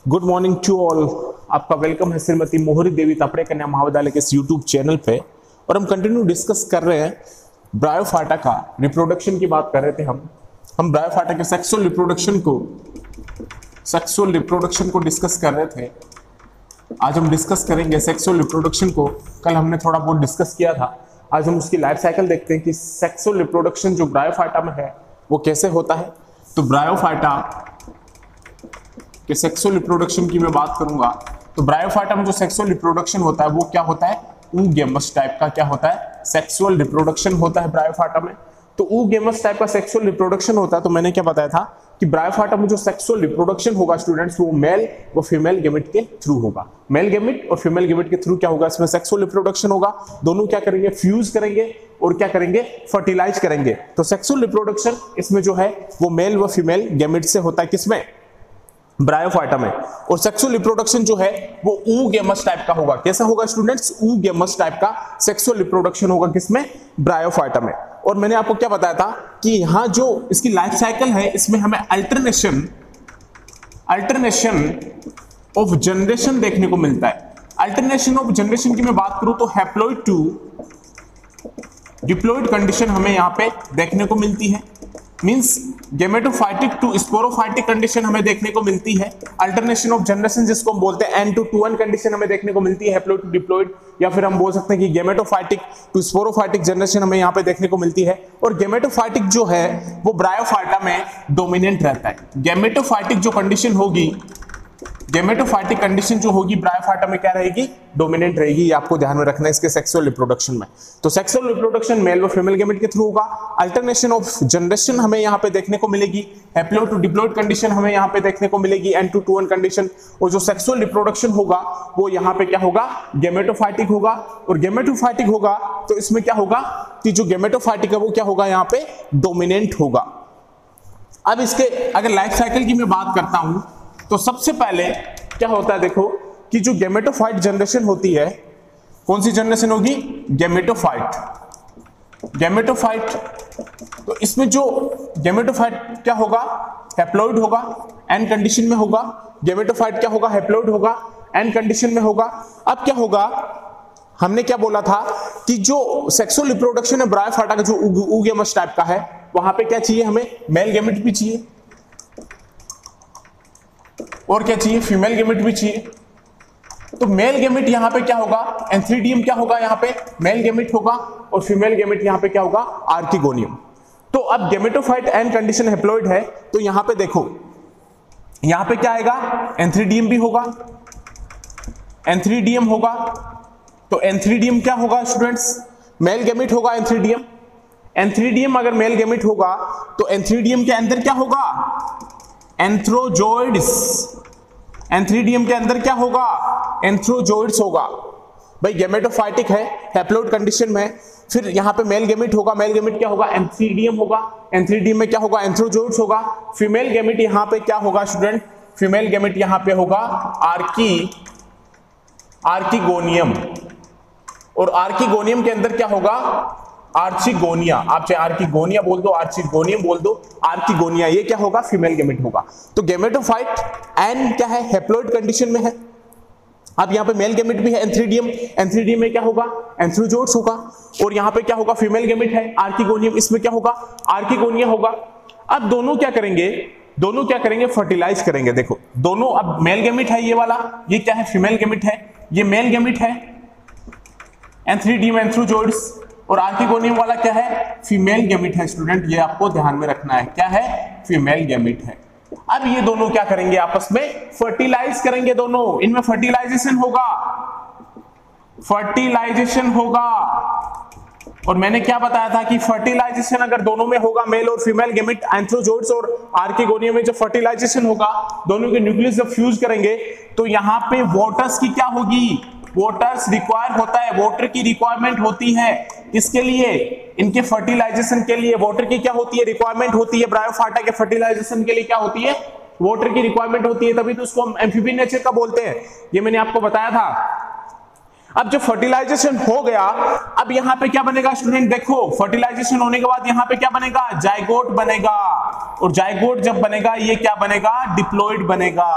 Good morning to all. आपका welcome है श्रीमती मोहरी देवी तापड़े कन्या महाविद्यालय के इस यूट्यूब चैनल पे। और हम कंटिन्यू डिस्कस कर रहे हैं ब्रायोफाटा का रिप्रोडक्शन की बात कर रहे थे। हम ब्रायोफाटा के सेक्सुअल रिप्रोडक्शन को डिस्कस कर रहे थे। आज हम डिस्कस करेंगे सेक्सुअल रिप्रोडक्शन को। कल हमने थोड़ा बहुत डिस्कस किया था, आज हम उसकी लाइफ साइकिल देखते हैं कि सेक्सुअल रिप्रोडक्शन जो ब्रायोफाटा में है वो कैसे होता है। तो ब्रायोफाटा के सेक्सुअल रिप्रोडक्शन की मैं बात करूंगा तो ब्रायोफाटा में जो सेक्सुअल रिप्रोडक्शन होता है वो क्या होता है, oogamous टाइप का क्या होता है, सेक्सुअल रिप्रोडक्शन होता है ब्रायोफाटा में। तो oogamous टाइप का सेक्सुअल रिप्रोडक्शन होता है। तो मैंने क्या बताया था कि ब्रायोफाटा में जो सेक्सुअल रिप्रोडक्शन होगा स्टूडेंट्स, वो मेल व फीमेल गेमेट के थ्रू होगा। मेल गेमेट और फीमेल गेमेट के थ्रू क्या होगा, इसमें सेक्सुअल रिप्रोडक्शन होगा। दोनों क्या करेंगे, फ्यूज करेंगे और क्या करेंगे, फर्टिलाइज करेंगे। तो सेक्सुअल रिप्रोडक्शन इसमें जो है वो मेल व फीमेल गेमेट से होता है, किसमें, ब्रायोफाटा में। और सेक्सुअल रिप्रोडक्शन जो है वो oogamous टाइप का होगा। कैसा होगा स्टूडेंट्स, oogamous टाइप का सेक्सुअल रिप्रोडक्शन होगा, किसमें, ब्रायोफाटा में। और मैंने आपको क्या बताया था कि यहां जो इसकी लाइफ साइकिल है इसमें हमें अल्टरनेशन ऑफ जनरेशन देखने को मिलता है। अल्टरनेशन ऑफ जनरेशन की मैं बात करूं तो हैप्लॉइड टू डिप्लॉइड कंडीशन हमें यहां पे देखने को मिलती है। Means gametophytic to sporophytic condition हमें देखने को मिलती है। अल्टरनेशन ऑफ जनरेशन जिसको हम बोलते हैं N2-1 कंडीशन हमें देखने को मिलती है, हैप्लॉइड टू डिप्लॉइड, या फिर हम बोल सकते हैं कि गेमेटोफाइटिक टू स्पोरोफाइटिक जनरेशन हमें यहाँ पे देखने को मिलती है। और गेमेटोफाइटिक जो है वो ब्रायोफाटा में डोमिनेंट रहता है। गेमेटोफाइटिक जो कंडीशन होगी, गेमेटोफाइटिक कंडीशन जो होगी ब्रायोफाटा में क्या रहेगी, डोमिनेंट रहेगी। ये आपको ध्यान में रखना है इसके सेक्सुअल रिप्रोडक्शन में। तो सेक्सुअल रिप्रोडक्शन मेल व फीमेल गेमेट के थ्रू होगा। अल्टरनेशन ऑफ जनरेशन हमें यहाँ पे देखने को मिलेगी। हैप्लॉइड टू डिप्लॉइड कंडीशन हमें यहाँ पे देखने को मिलेगी, N2-1 कंडीशन। और जो सेक्सुअल रिप्रोडक्शन होगा वो यहाँ पे क्या होगा, गेमेटोफाइटिक होगा। और गेमेटोफाइटिक होगा तो इसमें क्या होगा कि जो गेमेटोफाइटिक है वो क्या होगा, यहाँ पे डोमिनेंट होगा। अब इसके अगर लाइफ साइकिल की मैं बात करता हूं तो सबसे पहले क्या होता है, देखो कि जो गेमेटोफाइट जनरेशन होती है, कौन सी जनरेशन होगी, गेमेटोफाइट। तो इसमें जो गेमेटोफाइट क्या होगा, हैप्लॉइड होगा, एन कंडीशन में होगा। गेमेटोफाइट क्या होगा, हैप्लॉइड होगा, एन कंडीशन में होगा। अब क्या होगा, हमने क्या बोला था कि जो सेक्सुअल रिप्रोडक्शन है ब्रायोफाटा का जो oogamous टाइप का है, वहां पे क्या चाहिए हमें, मेल गेमेट भी चाहिए और क्या चाहिए, फीमेल गेमेट भी चाहिए। तो मेल गेमेट यहां पे क्या होगा, एंथ्रीडियम क्या होगा, यहां पे मेल गेमेट होगा। और फीमेल गेमेट यहां पे क्या होगा, आर्किगोनियम। तो अब गेमेटोफाइट एन कंडीशन हैप्लॉइड है तो यहां पे देखो, यहां पे क्या आएगा, एंथ्रीडियम भी होगा, एंथ्रीडियम होगा। तो एंथ्रीडियम क्या होगा स्टूडेंट्स, मेल गेमेट होगा एंथ्रीडियम। एंथ्रीडियम अगर मेल गेमेट होगा तो एंथ्रीडियम के अंदर क्या होगा, एंथ्रोजोइड्स। एंथ्रीडियम के अंदर क्या होगा, एंथ्रोजोइड्स होगा। भाई गेमेटोफाइटिक है, हैप्लॉइड कंडीशन में, फिर यहां पे मेल गेमेट होगा। मेल गेमेट क्या होगा, एंथ्रीडियम होगा। एंथ्रीडियम में क्या होगा, एंथ्रोजोइड्स होगा। फीमेल गेमेट यहां पे क्या होगा स्टूडेंट, फीमेल गेमेट यहां पे होगा आर्किगोनियम। और आर्किगोनियम के अंदर क्या होगा, आर्चिगोनिया। आप चाहे आर्किगोनिया बोल दो, आर्चिगोनियम बोल दो, आर्किगोनिया, ये क्या होगा, फीमेल गेमेट होगा। तो गेमेटोफाइट एन क्या है, हैप्लॉइड कंडीशन में है। अब यहाँ पे मेल गेमेट भी है, एंथ्रीडियम। एंथ्रीडियम में क्या होगा, एंथ्रोजोइड्स होगा। और यहाँ पे क्या होगा, फीमेल गेमेट है, आर्किगोनियम, इसमें क्या होगा, आर्किगोनिया होगा। अब दोनों क्या करेंगे, फर्टिलाइज करेंगे। देखो दोनों, अब मेल गेमेट है ये वाला, ये क्या है, फीमेल गेमेट है, ये मेल गेमेट है, एंथ्रीडियम, एंथ्रोजोइड्स। और आर्किगोनियम वाला क्या है, फीमेल गेमेट है स्टूडेंट। ये आपको ध्यान में रखना है, क्या है, फीमेल गेमेट है। अब ये दोनों क्या करेंगे, आपस में फर्टिलाइज करेंगे। दोनों, इनमें फर्टिलाइजेशन होगा। और मैंने क्या बताया था कि फर्टिलाइजेशन अगर दोनों में होगा, मेल और फीमेल गेमेट, एंथ्रोजोइड्स और आर्किगोनियम में जब फर्टिलाइजेशन होगा, दोनों के न्यूक्लियस जब फ्यूज करेंगे तो यहां पे वाटर्स की क्या होगी, वाटर्स रिक्वायर होता है, वाटर की रिक्वायरमेंट होती है। किसके लिए, इनके फर्टिलाइजेशन के लिए वाटर की क्या होती है, रिक्वायरमेंट होती है। ब्रायोफाटा के फर्टिलाइजेशन के लिए क्या होती है, वाटर की रिक्वायरमेंट होती है, तभी तो उसको हम एम्फीबियन नेचर का बोलते हैं। ये मैंने आपको बताया था। अब जब फर्टिलाइजेशन हो गया, अब यहां पे क्या बनेगा स्टूडेंट, देखो फर्टिलाइजेशन होने के बाद यहां पे क्या बनेगा, जाइगोट बनेगा, और जाइगोट जब बनेगा ये क्या बनेगा, डिप्लॉइड बनेगा।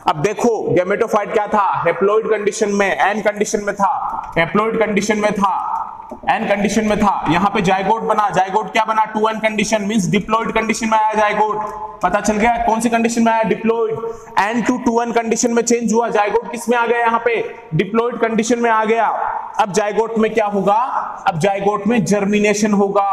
अब देखो गैमेटोफाइट क्या था, हैप्लॉइड कंडीशन में, एन कंडीशन में था, हैप्लॉइड कंडीशन में था, एन कंडीशन में था, यहां पे जाइगोट बना, जाइगोट क्या बना, 2n condition means diploid condition में आया जाइगोट, पता चल गया कौन सी कंडीशन में आया, diploid, N to 2n condition में चेंज हुआ, जाइगोट किस में आ गया, यहां पे डिप्लॉइड कंडीशन में आ गया। अब जाइगोट में क्या होगा, अब जाइगोट में जर्मिनेशन होगा,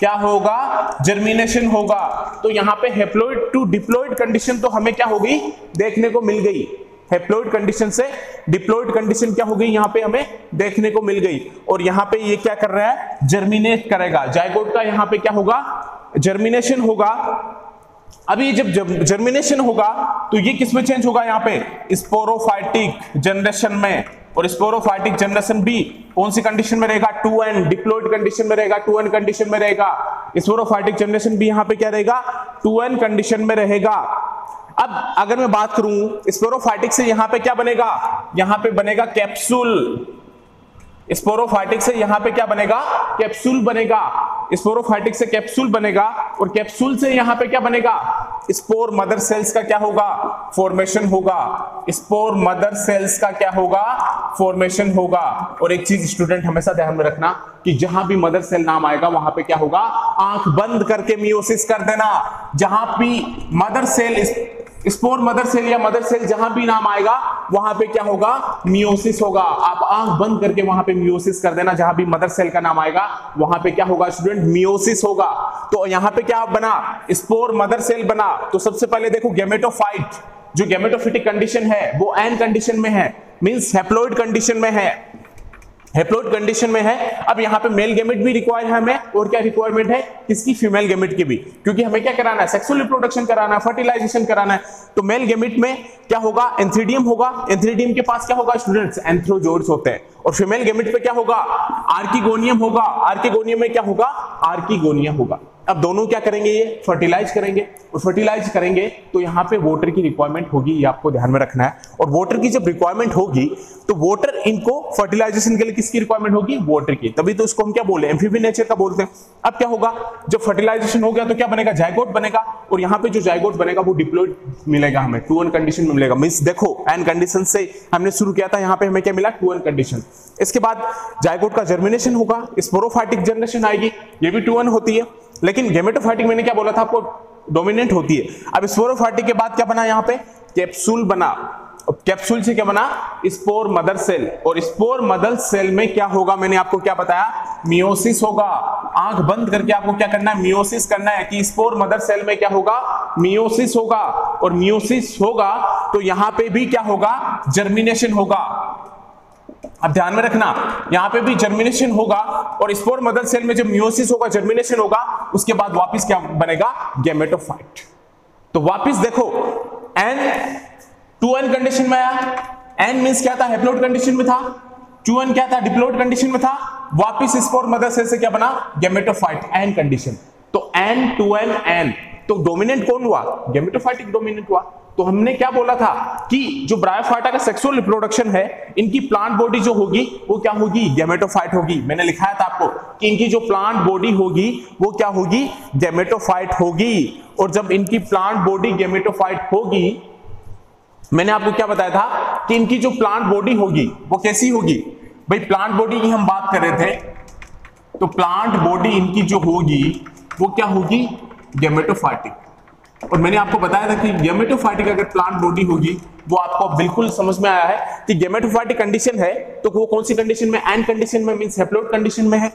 क्या होगा, जर्मिनेशन होगा। तो यहां पे हैप्लॉइड टू डिप्लॉइड कंडीशन तो हमें क्या हो गई, देखने को मिल गई, हैप्लॉइड कंडीशन से डिप्लॉइड कंडीशन क्या हो गई, यहां पे हमें देखने को मिल गई, और यहां पे ये क्या कर रहा है, जर्मिनेट करेगा, जाइगोट का यहां पे क्या होगा, जर्मिनेशन होगा। अभी जब जर्मिनेशन होगा तो ये किस में चेंज होगा, यहां पे स्पोरोफाइटिक जनरेशन में, और स्पोरोफाइटिक जनरेशन भी कौन सी कंडीशन में रहेगा, 2n डिप्लॉइड कंडीशन में रहेगा, 2n कंडीशन में रहेगा, स्पोरोफाइटिक जनरेशन भी यहां पे क्या रहेगा, 2n कंडीशन में रहेगा। अब अगर मैं बात करूं स्पोरोफाइटिक से यहां पे क्या बनेगा, यहां पे बनेगा कैप्सूल, स्पोरोफाइटिक से यहां पे क्या बनेगा, कैप्सूल बनेगा, स्पोरोफाइटिक से कैप्सूल बनेगा, और कैप्सूल से यहां पे क्या बनेगा, स्पोर मदर सेल्स का क्या होगा, फॉर्मेशन होगा, स्पोर मदर सेल्स का क्या होगा, फॉर्मेशन होगा। और एक चीज स्टूडेंट हमेशा ध्यान में रखना कि जहां भी मदर सेल नाम आएगा वहां पे क्या होगा, आंख बंद करके मियोसिस कर देना, जहां भी mother cell, spore mother cell या मदर सेल जहां भी नाम आएगा वहां पे क्या होगा, मियोसिस होगा। आप आंख बंद करके वहां पे मियोसिस कर देना, जहां भी मदर सेल का नाम आएगा वहां पे क्या होगा स्टूडेंट, मियोसिस होगा। तो यहां पे क्या बना, स्पोर मदर सेल बना। तो सबसे पहले देखो गैमेटोफाइट, जो गैमेटोफिटिक कंडीशन है वो एन कंडीशन में है, मींस हैप्लॉइड कंडीशन में है, हैप्लॉइड कंडीशन में है। अब यहाँ पे मेल गैमेट भी रिक्वायर है हमें, और क्या रिक्वायरमेंट है, किसकी, फीमेल गैमेट की भी, क्योंकि हमें क्या कराना है, सेक्सुअल रिप्रोडक्शन कराना है, फर्टिलाइजेशन कराना है। तो मेल गैमेट में क्या होगा, एंथ्रीडियम होगा, एंथ्रीडियम के पास क्या होगा स्टूडेंट्स, एंथ्रोजोइड्स होते हैं, और फीमेल गैमेट पे क्या होगा, आर्किगोनियम होगा, आर्किगोनियम में क्या होगा, आर्किगोनिया होगा। अब दोनों क्या करेंगे, ये फर्टिलाइज करेंगे, और फर्टिलाइज करेंगे तो यहाँ पे वाटर की रिक्वायरमेंट होगी, ये आपको ध्यान में रखना है। और वाटर की जब रिक्वायरमेंट होगी तो वाटर इनको फर्टिलाइजेशन के लिए किसकी रिक्वायरमेंट होगी, वाटर की, तभी तो इसको हम क्या बोले, एम्फीबियन नेचर का बोलते हैं। अब क्या होगा, जब फर्टिलाइजेशन हो गया तो क्या बनेगा, जाइगोट बनेगा, और यहाँ पे जो जाइगोट बनेगा वो डिप्लॉइड मिलेगा हमें, 2n कंडीशन में मिलेगा। मींस देखो एन कंडीशन से हमने शुरू किया था, यहाँ पे हमें क्या मिला, 2n कंडीशन। इसके बाद जाइगोट का जर्मिनेशन होगा, स्पोरोफाइटिक जनरेशन आएगी, ये भी 2n होती है, लेकिन गैमेटोफाइटिक मैंने क्या बोला था आपको, डोमिनेंट होती है। अब स्पोरोफाइटिक के बाद क्या बना, यहाँ पे कैप्सूल बना, कैप्सूल से क्या बना, स्पोर मदर सेल, और स्पोर मदर सेल में क्या होगा, मैंने आपको क्या बताया, मियोसिस होगा। आंख बंद करके आपको क्या करना है, मियोसिस करना है, कि स्पोर मदर सेल में क्या होगा, मियोसिस होगा, और मियोसिस होगा तो यहां पे भी क्या होगा, जर्मिनेशन होगा। अब ध्यान में रखना, यहां पे भी जर्मिनेशन होगा, और स्पोर मदर सेल में जब मियोसिस होगा, जर्मिनेशन होगा, उसके बाद वापस क्या बनेगा, गैमेटोफाइट। तो वापस देखो एन 2n कंडीशन में आया, एन मींस क्या था, हैप्लॉइड कंडीशन में था, 2n क्या था, डिप्लॉइड कंडीशन में था, वापस स्पोर मदर सेल से क्या बना, गैमेटोफाइट, एन कंडीशन। तो एन 2n एन, तो डोमिनेंट कौन हुआ, गैमेटोफाइटिक डोमिनेंट हुआ। तो हमने क्या बोला था कि जो ब्रायोफाइटा का सेक्सुअल रिप्रोडक्शन है, इनकी प्लांट बॉडी जो होगी वो क्या होगी, गैमेटोफाइट होगी। मैंने लिखाया था आपको कि इनकी जो प्लांट बॉडी होगी वो क्या होगी, गैमेटोफाइट होगी। और जब इनकी प्लांट बॉडी गैमेटोफाइट होगी, मैंने आपको क्या बताया था कि इनकी जो प्लांट बॉडी होगी वो कैसी होगी, भाई प्लांट बॉडी की हम बात कर रहे थे, तो प्लांट बॉडी इनकी जो होगी वो क्या होगी, गैमेटोफाइटिक। और मैंने आपको बताया था कि गैमेटोफाइटिक अगर प्लांट बॉडी होगी, वो आपको बिल्कुल समझ में आया है कि गैमेटोफाइटिक कंडीशन है तो वो कौन सी कंडीशन में, एन कंडीशन में, मींस हैप्लॉइड कंडीशन में है।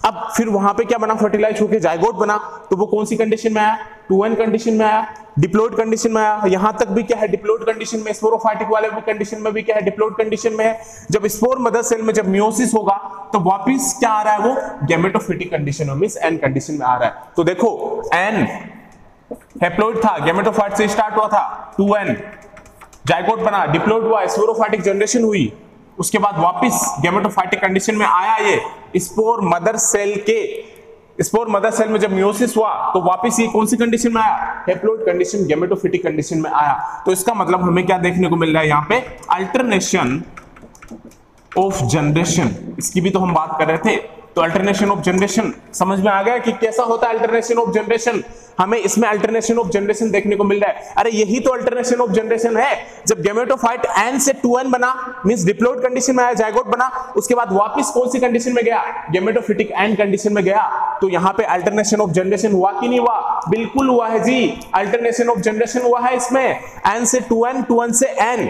अब फिर वहां पे क्या बना, फर्टिलाइज होकर जाइगोट बना, तो वो कौन सी कंडीशन में आया, 2n कंडीशन में आया, डिप्लॉइड कंडीशन में आया। यहां तक भी क्या है, डिप्लॉइड कंडीशन में, स्पोरोफाइटिक वाले भी कंडीशन में भी क्या है, डिप्लॉइड कंडीशन में है। जब स्पोर मदर सेल में जब मियोसिस होगा तो वापस क्या आ रहा है, वो गैमेटोफिटिक कंडीशन में, मींस एन कंडीशन में आ रहा है। तो देखो एन हैप्लॉइड था, गैमेटोफाइट से स्टार्ट हुआ था, 2n जाइगोट बना, डिप्लॉइड हुआ, स्पोरोफाइटिक जनरेशन हुई, उसके बाद वापस गैमेटोफाइटिक कंडीशन में आया। ये स्पोर मदर सेल के, स्पोर मदर सेल में जब मियोसिस हुआ तो वापस ये कौन सी कंडीशन में आया, हैप्लॉइड कंडीशन, गैमेटोफिटिक कंडीशन में आया। तो इसका मतलब हमें क्या देखने को मिल रहा है, यहाँ पे अल्टरनेशन ऑफ जनरेशन, इसकी भी तो हम बात कर रहे थे। तो अल्टरनेशन ऑफ जनरेशन समझ में आ गया कि कैसा होता है अल्टरनेशन ऑफ जनरेशन। हमें इसमें अल्टरनेशन ऑफ जनरेशन देखने को मिल रहा है। अरे यही तो अल्टरनेशन ऑफ जनरेशन है, जब गेमेटोफाइट एन से 2n बना, मींस डिप्लॉइड कंडीशन में आया, जायगोट बना, उसके बाद वापस कौन सी कंडीशन में गया, गेमेटोफिटिक एन कंडीशन में गया। तो यहाँ पे अल्टरनेशन ऑफ जनरेशन हुआ कि नहीं हुआ? बिल्कुल हुआ है जी, अल्टरनेशन ऑफ जनरेशन हुआ है इसमें, एन से 2n, 2n से n।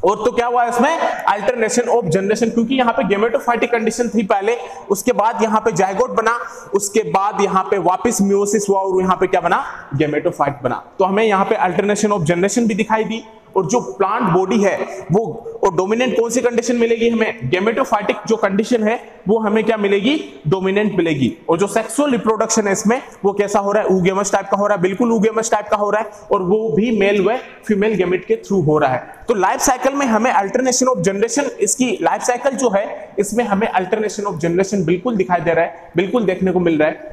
और तो क्या हुआ इसमें? अल्टरनेशन ऑफ जनरेशन, क्योंकि यहाँ पे गेमेटोफाइटिक कंडीशन थी पहले, उसके बाद यहाँ पे जायगोट बना, उसके बाद यहाँ पे वापस मियोसिस हुआ और यहाँ पे क्या बना? गेमेटोफाइट बना। तो हमें यहाँ पे अल्टरनेशन ऑफ जनरेशन भी दिखाई दी। और जो प्लांट बॉडी है वो, और डोमिनेंट कौन सी कंडीशन मिलेगी हमें? गेमेटोफाइटिक जो कंडीशन है वो हमें क्या मिलेगी? डोमिनेंट मिलेगी। और जो सेक्सुअल रिप्रोडक्शन है इसमें वो कैसा हो रहा है? ऊगेमस टाइप का हो रहा है, बिल्कुल ऊगेमस टाइप का हो रहा है, और वो भी मेल व फीमेल गेमेट के थ्रू हो रहा है। तो लाइफ साइकिल में हमें अल्टरनेशन ऑफ जनरेशन, इसकी लाइफ साइकिल जो है इसमें हमें अल्टरनेशन ऑफ जनरेशन बिल्कुल दिखाई दे रहा है, बिल्कुल देखने को मिल रहा है,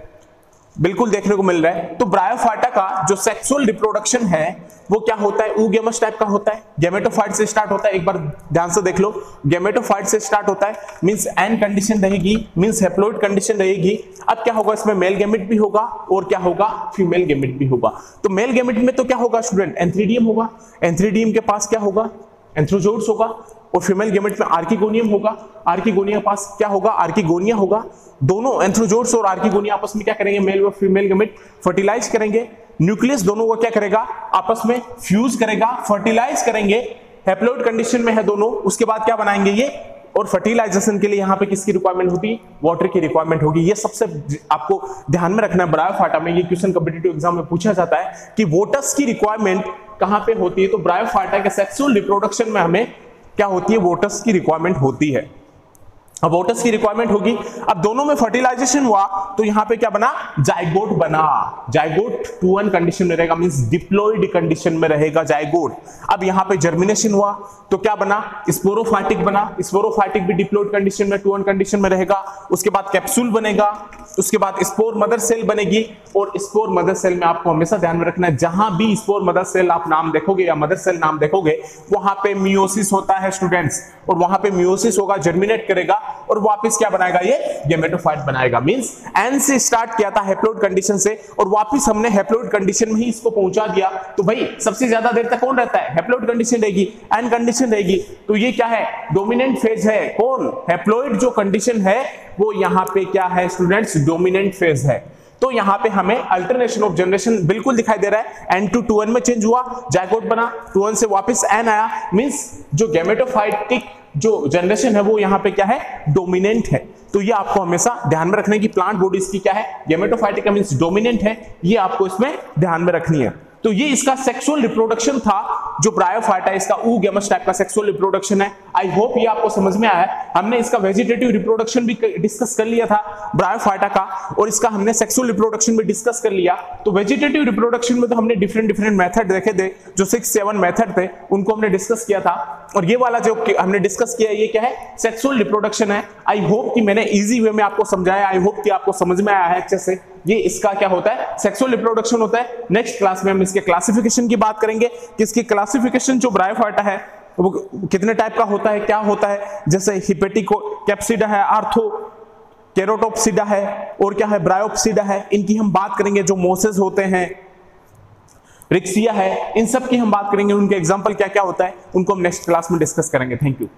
बिल्कुल देखने को मिल रहा है। तो ब्रायोफाइटा का जो सेक्सुअल रिप्रोडक्शन है वो क्या होता है? ऊगेमस टाइप का होता है, गेमेटोफाइट से स्टार्ट होता है। एक बार ध्यान से देख लो, गेमेटोफाइट से स्टार्ट होता है, मींस एन कंडीशन रहेगी, मींस हैप्लॉइड कंडीशन रहेगी। अब क्या होगा इसमें? मेल गेमेट भी होगा और क्या होगा? फीमेल गेमेट भी होगा। तो मेल गेमेट में तो क्या होगा स्टूडेंट? एंथ्रीडियम होगा, एंथ्रीडियम के पास क्या होगा? एंथ्रोजोइड्स होगा, और फीमेल गेमेट में आर्किगोनियम होगा, आर्किगोनिया के पास क्या होगा? आर्किगोनिया होगा। दोनों एंथ्रोजोइड्स और आर्किगोनिया आपस में क्या करेंगे? मेल और फीमेल गेमेट फर्टिलाइज करेंगे। न्यूक्लियस दोनों को क्या करेगा? आपस में फ्यूज करेगा, फर्टिलाइज करेंगे। हैप्लॉइड कंडीशन में है दोनों, उसके बाद क्या बनाएंगे ये? और फर्टिलाइजेशन के लिए यहाँ पे किसकी रिक्वायरमेंट होती है? वाटर की रिक्वायरमेंट होगी। ये सबसे आपको ध्यान में रखना है। ब्रायोफाइटा में ये क्वेश्चन कॉम्पिटिटिव एग्जाम में पूछा जाता है कि वोटस की रिक्वायरमेंट कहां पे होती है? तो ब्रायोफाइटा के सेक्सुअल रिप्रोडक्शन में हमें क्या होती है? वोटस की रिक्वायरमेंट होती है। अब वोटस की रिक्वायरमेंट होगी। अब दोनों में फर्टिलाइजेशन हुआ तो यहाँ पे क्या बना? जायगोट बना। जायगोट 2n कंडीशन में रहेगा, मींस डिप्लॉइड कंडीशन में रहेगा जायगोट। अब यहाँ पे जर्मिनेशन हुआ तो क्या बना? स्पोरोफाइटिक बना। स्पोरोफाइटिक भी डिप्लॉइड कंडीशन में 2n कंडीशन में रहेगा। उसके बाद कैप्सूल बनेगा, उसके बाद स्पोर मदर सेल बनेगी। और स्पोर मदर सेल में आपको हमेशा ध्यान में रखना है, जहां भी स्पोर मदर सेल आप नाम देखोगे या मदर सेल नाम देखोगे वहां पे मियोसिस होता है स्टूडेंट्स, और वहां पे मियोसिस होगा, जर्मिनेट करेगा और वापस क्या बनाएगा? ये गेमेटोफाइट बनाएगा। मींस एन से स्टार्ट किया था हैप्लॉइड कंडीशन से, और वापस हमने हैप्लॉइड कंडीशन में ही इसको पहुंचा दिया। तो भाई सबसे ज्यादा देर तक कौन रहता है? हैप्लॉइड कंडीशन रहेगी, एन कंडीशन रहेगी। तो ये क्या है? डोमिनेंट फेज है। कौन? हैप्लॉइड जो कंडीशन है वो यहाँ पे क्या है स्टूडेंट्स? डोमिनेंट फेज है। तो यहाँ पे हमें अल्टरनेशन ऑफ जनरेशन बिल्कुल दिखाई दे रहा है। n to 2n में चेंज हुआ, जायगोट बना, 2n से वापस n आया, मींस जो गेमेटोफाइटिक जो जनरेशन है वो यहाँ पे क्या है? डोमिनेंट है। तो ये आपको हमेशा ध्यान में रखने की प्लांट बॉडीज की क्या है? गेमेटोफाइटिक मींस डोमिनेंट है, ये आपको इसमें ध्यान में रखनी है। तो ये इसका सेक्सुअल रिप्रोडक्शन था जो ब्रायोफाइटा, इसका ऊगेमस टाइप का सेक्सुअल रिप्रोडक्शन है। आई होप ये आपको समझ में आया है। हमने इसका वेजिटेटिव रिप्रोडक्शन भी डिस्कस कर लिया था ब्रायोफाइटा का, और इसका हमने सेक्सुअल रिप्रोडक्शन भी डिस्कस कर लिया। तो वेजिटेटिव रिप्रोडक्शन में तो हमने डिफरेंट मेथड देखे थे, जो 6-7 मेथड थे उनको हमने डिस्कस किया था। और ये वाला जो हमने डिस्कस किया ये क्या है? सेक्सुअल रिप्रोडक्शन है। आई होप कि मैंने इजी वे में आपको समझाया, आई होप कि आपको समझ में आया है अच्छे से। ये इसका क्या होता है? सेक्सुअल रिप्रोडक्शन होता है। नेक्स्ट क्लास में हम इसके क्लासिफिकेशन की बात करेंगे कि इसकी क्लासिफिकेशन जो ब्रायोफाइटा है वो कितने टाइप का होता है, क्या होता है। जैसे हिपेटिको कैप्सिडा है, आर्थो केरोटोप्सिडा है, और क्या है? ब्रायोप्सिडा है। इनकी हम बात करेंगे। जो मोसेस होते हैं, रिक्सिया है, इन सब की हम बात करेंगे। उनके एग्जाम्पल क्या क्या होता है उनको हम नेक्स्ट क्लास में डिस्कस करेंगे। Thank you.